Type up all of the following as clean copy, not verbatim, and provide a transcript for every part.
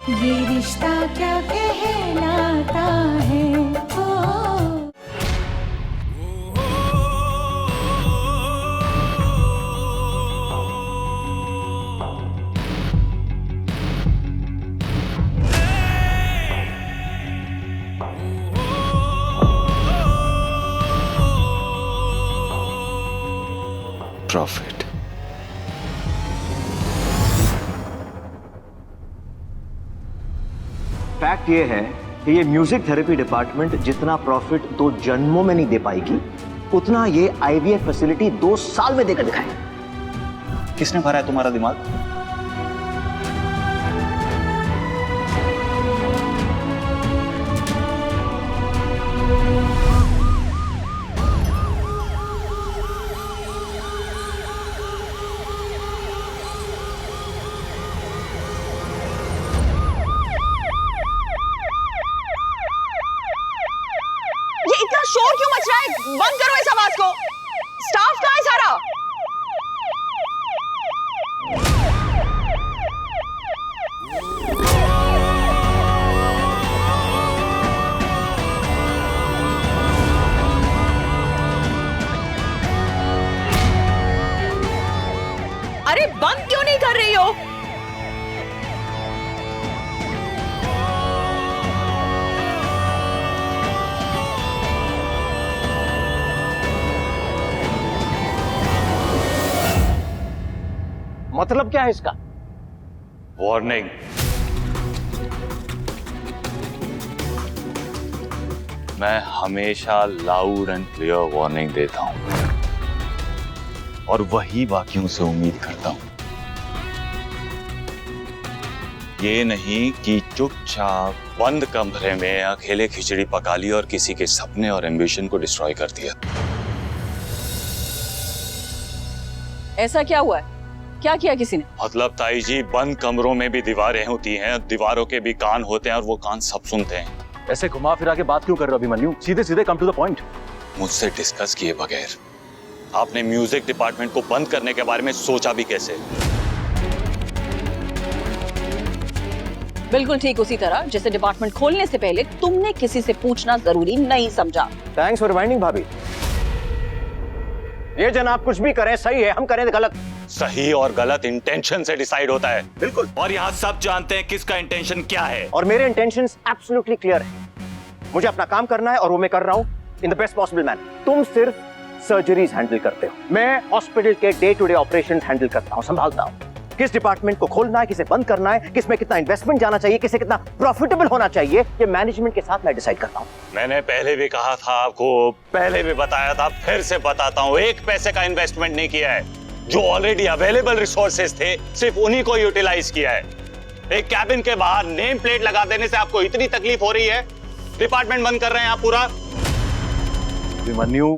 ये रिश्ता क्या कहलाता है ओ। प्रॉफिट। फैक्ट ये है कि ये म्यूजिक थेरेपी डिपार्टमेंट जितना प्रॉफिट 2 जन्मों में नहीं दे पाएगी, उतना ये आईवीएफ फैसिलिटी 2 साल में देकर दिखाएगी। किसने भरा है तुम्हारा दिमाग? इतना शोर क्यों मच रहा है? बंद करो इस आवाज को। स्टाफ कहाँ है सारा? अरे बंद क्यों नहीं कर रही हो? मतलब क्या है इसका? वार्निंग। मैं हमेशा लाउड एंड क्लियर वार्निंग देता हूं और वही बाकियों से उम्मीद करता हूं। ये नहीं कि चुपचाप बंद कमरे में अकेले खिचड़ी पका ली और किसी के सपने और एम्बिशन को डिस्ट्रॉय कर दिया। ऐसा क्या हुआ है? क्या किया किसी ने? मतलब ताई जी, बंद कमरों में भी दीवारें होती हैं, दीवारों के भी कान होते हैं और वो कान सब सुनते हैं। ऐसे घुमा फिरा के बात क्यों कर रहे हो अभिमन्यु? सीधे सीधे कम टू द पॉइंट। मुझसे डिस्कस किए बगैर आपने म्यूजिक डिपार्टमेंट को बंद करने के बारे में सोचा भी कैसे? बिल्कुल ठीक उसी तरह जैसे डिपार्टमेंट खोलने से पहले तुमने किसी से पूछना जरूरी नहीं समझा। थैंक्स फॉर रिमाइंडिंग भाभी। ये जनाब कुछ भी करें सही है, हम करें गलत। सही और गलत इंटेंशन से डिसाइड होता है। बिल्कुल। और यहाँ सब जानते हैं किसका इंटेंशन क्या है। और मेरे इंटेंशंस एब्सोल्युटली क्लियर है। मुझे अपना काम करना है और वो मैं कर रहा हूँ in the best possible manner. तुम सिर्फ सर्जरीज हैंडल करते हो, मैं हॉस्पिटल के day to day operations handle करता हूँ, संभालता हूँ। किस डिपार्टमेंट को खोलना है, किसे बंद करना है, किसमें कितना इन्वेस्टमेंट जाना चाहिए, किसे कितना प्रॉफिटेबल होना चाहिए, ये मैनेजमेंट के साथ मैं डिसाइड करता हूँ। मैंने पहले भी कहा था आपको, पहले भी बताया था, फिर से बताता हूँ, 1 पैसे का इन्वेस्टमेंट नहीं किया है। जो ऑलरेडी अवेलेबल रिसोर्सेज थे सिर्फ उन्हीं को यूटिलाइज किया है। एक कैबिन के बाहर नेम प्लेट लगा देने से आपको इतनी तकलीफ हो रही है? डिपार्टमेंट बंद कर रहे हैं आप पूरा। अभिमन्यु,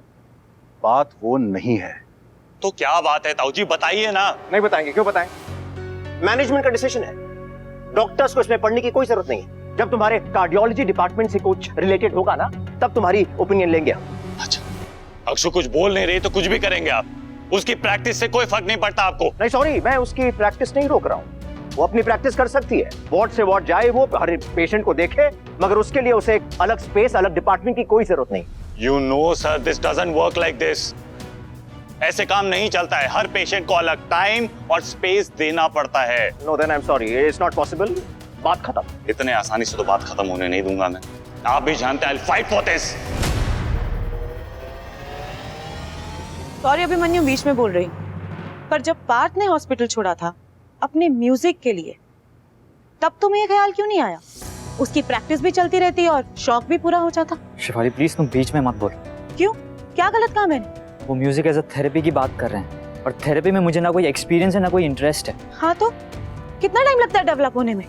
बात वो नहीं है। तो क्या बात है ताऊ जी, बताइए ना। नहीं बताएंगे, क्यों बताएं? मैनेजमेंट का डिसीजन है, डॉक्टर्स को इसमें पढ़ने की कोई जरूरत नहीं है। जब तुम्हारे कार्डियोलॉजी डिपार्टमेंट से कुछ रिलेटेड होगा ना, तब तुम्हारी ओपिनियन लेंगे हम। अच्छा, अक्षु कुछ बोल नहीं रही तो कुछ भी करेंगे आप? उसकी प्रैक्टिस से कोई फर्क नहीं पड़ता आपको? नहीं सॉरी, मैं उसकी प्रैक्टिस नहीं रोक रहा हूँ। वो अपनी प्रैक्टिस कर सकती है, वार्ड से वार्ड जाए, वो हर पेशेंट को देखे, मगर उसके लिए उसे एक अलग स्पेस, अलग डिपार्टमेंट की कोई जरूरत नहीं। You know sir, this doesn't work like this. ऐसे काम नहीं चलता है। हर पेशेंट को अलग टाइम और स्पेस देना पड़ता है। No, then I'm sorry, it's not possible. बात खत्म। इतने आसानी से तो बात खत्म होने नहीं दूंगा मैं। आप भी जानते हैं, I'll fight for this. Sorry Abhimanyu, बीच में बोल रही, पर जब पार्थ ने हॉस्पिटल छोड़ा था अपने म्यूजिक के लिए, तब तुम्हें ये ख्याल क्यों नहीं आया? उसकी प्रैक्टिस भी चलती रहती और शौक भी पूरा हो जाता। शिफाली प्लीज तुम बीच में मत बोल। क्यों? क्या गलत कहा मैंने? वो म्यूजिक एज अ थेरेपी की बात कर रहे हैं और थेरेपी में मुझे ना कोई एक्सपीरियंस है ना कोई इंटरेस्ट है। हाँ तो कितना टाइम लगता है डेवलप होने में?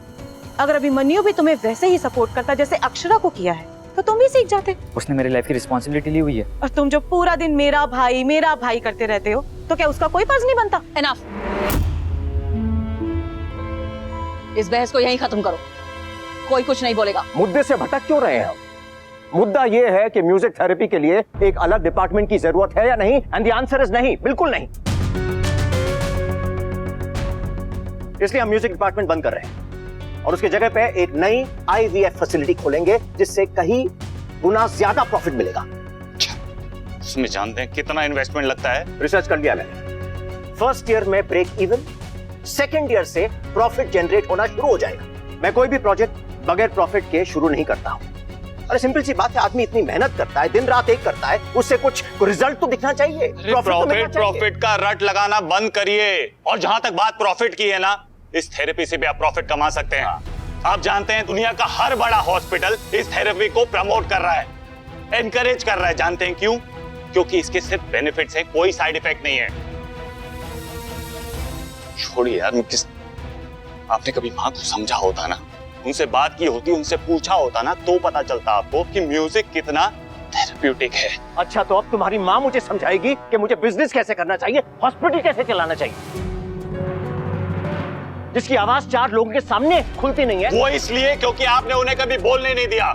अगर अभिमन्यु भी तुम्हें वैसे ही सपोर्ट करता जैसे अक्षरा को किया है तो तुम भी सीख जाते। उसने मेरी लाइफ की रिस्पॉन्सिबिलिटी ली हुई है। और तुम जो पूरा दिन मेरा भाई करते रहते हो, तो क्या उसका कोई फर्ज नहीं बनता? एनफ। इस बहस को यहीं खत्म करो, कोई कुछ नहीं बोलेगा। मुद्दे से भटक क्यों रहे हैं हम? मुद्दा यह है कि म्यूजिक थेरेपी के लिए एक अलग डिपार्टमेंट की जरूरत है या नहीं, एंड द आंसर इज नहीं, बिल्कुल नहीं। इसलिए हम म्यूजिक डिपार्टमेंट बंद कर रहे हैं। और उसकी जगह पे एक नई IVF फैसिलिटी खोलेंगे जिससे कहीं गुना ज्यादा प्रॉफिट मिलेगा। उसमें जानते हैं कितना इन्वेस्टमेंट लगता है? रिसर्च कर लिया मैंने। फर्स्ट ईयर में ब्रेक इवन, सेकेंड ईयर से प्रॉफिट जनरेट होना शुरू हो जाएगा। मैं कोई भी प्रोजेक्ट बगैर प्रॉफिट के शुरू नहीं करता हूं। अरे सिंपल सी बात है, आदमी इतनी मेहनत करता है, दिन रात एक करता है, उससे कुछ रिजल्ट तो दिखना चाहिए। प्रॉफिट का रट लगाना बंद करिए। और जहां तक बात प्रॉफिट की है ना, इस थेरेपी से भी आप प्रॉफिट कमा सकते हैं। आप जानते हैं दुनिया का हर बड़ा हॉस्पिटल इस थेरेपी को प्रमोट कर रहा है, एनकरेज कर रहा है। जानते हैं क्यों? क्योंकि इसके सिर्फ बेनिफिट्स हैं, कोई साइड इफेक्ट नहीं है। छोड़िए यार, आपने कभी मां को समझा होता ना, उनसे बात की होती, उनसे पूछा होता ना, तो पता चलता आपको कि म्यूजिक कितना थेरेप्यूटिक है। अच्छा, तो अब तुम्हारी माँ मुझे समझाएगी कि मुझे बिजनेस कैसे करना चाहिए, हॉस्पिटल कैसे चलाना चाहिए, जिसकी आवाज 4 लोगों के सामने खुलती नहीं है। वो इसलिए क्योंकि आपने उन्हें कभी बोलने नहीं दिया।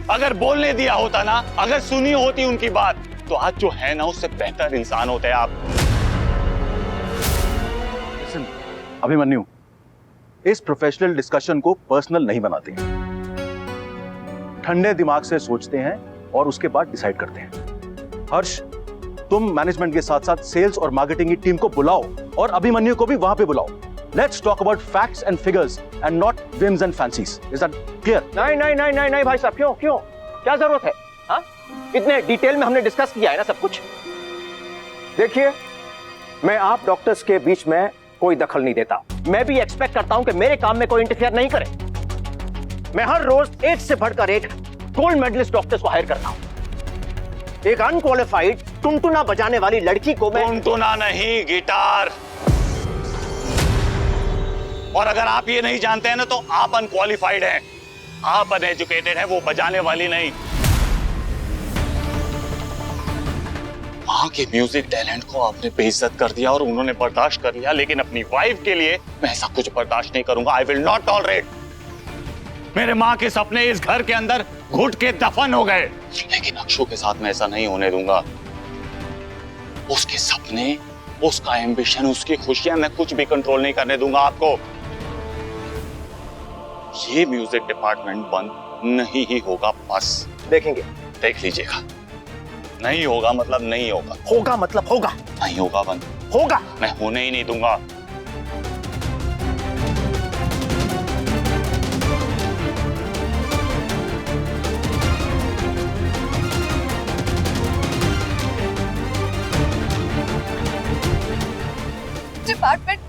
अगर बोलने दिया होता ना, अगर सुनी होती उनकी बात, तो आज जो है ना, उससे बेहतर इंसान होते आप। अभिमन्यु, इस प्रोफेशनल डिस्कशन को पर्सनल नहीं बनाते हैं, ठंडे दिमाग से सोचते हैं और उसके बाद डिसाइड करते हैं। हर्ष, तुम मैनेजमेंट के साथ साथ सेल्स और मार्केटिंग की टीम को बुलाओ और अभिमन्यु को भी वहां पे बुलाओ। Let's talk about facts and figures and not whims and fancies. Is that clear? नहीं भाई साहब, क्यों क्या जरूरत है? हाँ, इतने डिटेल में हमने डिस्कस किया है ना सब कुछ। देखिए, मैं आप डॉक्टर्स के बीच में कोई दखल नहीं देता। मैं भी एक्सपेक्ट करता हूं कि मेरे काम में कोई इंटरफेयर नहीं करे। मैं हर रोज एक से बढ़कर एक गोल्ड मेडलिस्ट डॉक्टर्स को हायर करता हूं। एक अनक्वालिफाइड टुनटुना बजाने वाली लड़की को मैं टुनटुना नहीं, गिटार। और अगर आप ये नहीं जानते हैं ना, तो आप अनक्वालिफाइड हैं, आप अनएजुकेटेड हैं, वो बजाने वाली नहीं। मां के म्यूजिक टैलेंट को आपने बेइज्जत कर दिया और उन्होंने बर्दाश्त कर लिया, लेकिन अपनी वाइफ के लिए मैं ऐसा कुछ बर्दाश्त नहीं करूंगा। I will not tolerate. मेरे मां के सपने इस घर के अंदर घुट के दफन हो गए, लेकिन अक्षु के साथ मैं ऐसा नहीं होने दूंगा। उसके सपने, उसका एम्बिशन, उसकी खुशियां, मैं कुछ भी कंट्रोल नहीं करने दूंगा आपको। ये म्यूजिक डिपार्टमेंट बंद नहीं ही होगा, बस देखेंगे। देख लीजिएगा। नहीं होगा मतलब नहीं होगा, होगा मतलब होगा, नहीं होगा बंद, होगा। मैं होने ही नहीं दूंगा। डिपार्टमेंट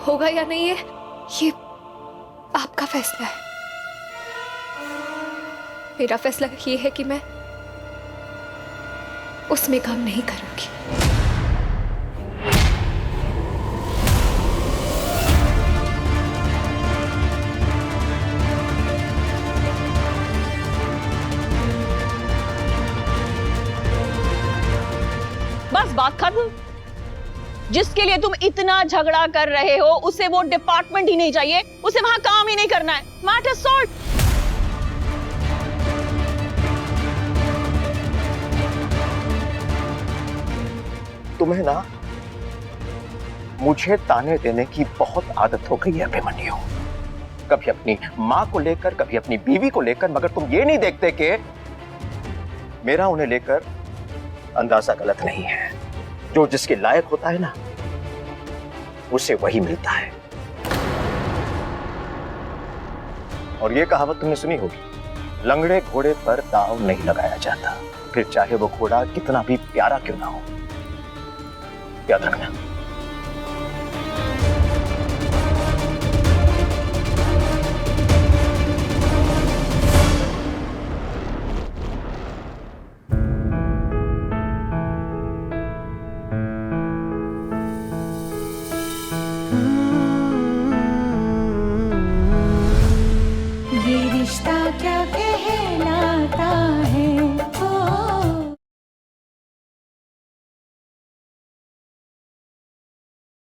होगा या नहीं है, ये आपका फैसला है। मेरा फैसला ये है कि मैं उसमें काम नहीं करूंगी। बस बात खत्म। जिसके लिए तुम इतना झगड़ा कर रहे हो, उसे वो डिपार्टमेंट ही नहीं चाहिए, उसे वहां काम ही नहीं करना है। Matter solve. तुम्हें ना मुझे ताने देने की बहुत आदत हो गई है अभिमन्यु। कभी अपनी मां को लेकर, कभी अपनी बीवी को लेकर, मगर तुम ये नहीं देखते कि मेरा उन्हें लेकर अंदाजा गलत नहीं है। जो जिसके लायक होता है ना, उसे वही मिलता है। और ये कहावत तुमने सुनी होगी, लंगड़े घोड़े पर दांव नहीं लगाया जाता, फिर चाहे वो घोड़ा कितना भी प्यारा क्यों ना हो। याद रखना। ये रिश्ता क्या कहलाता है।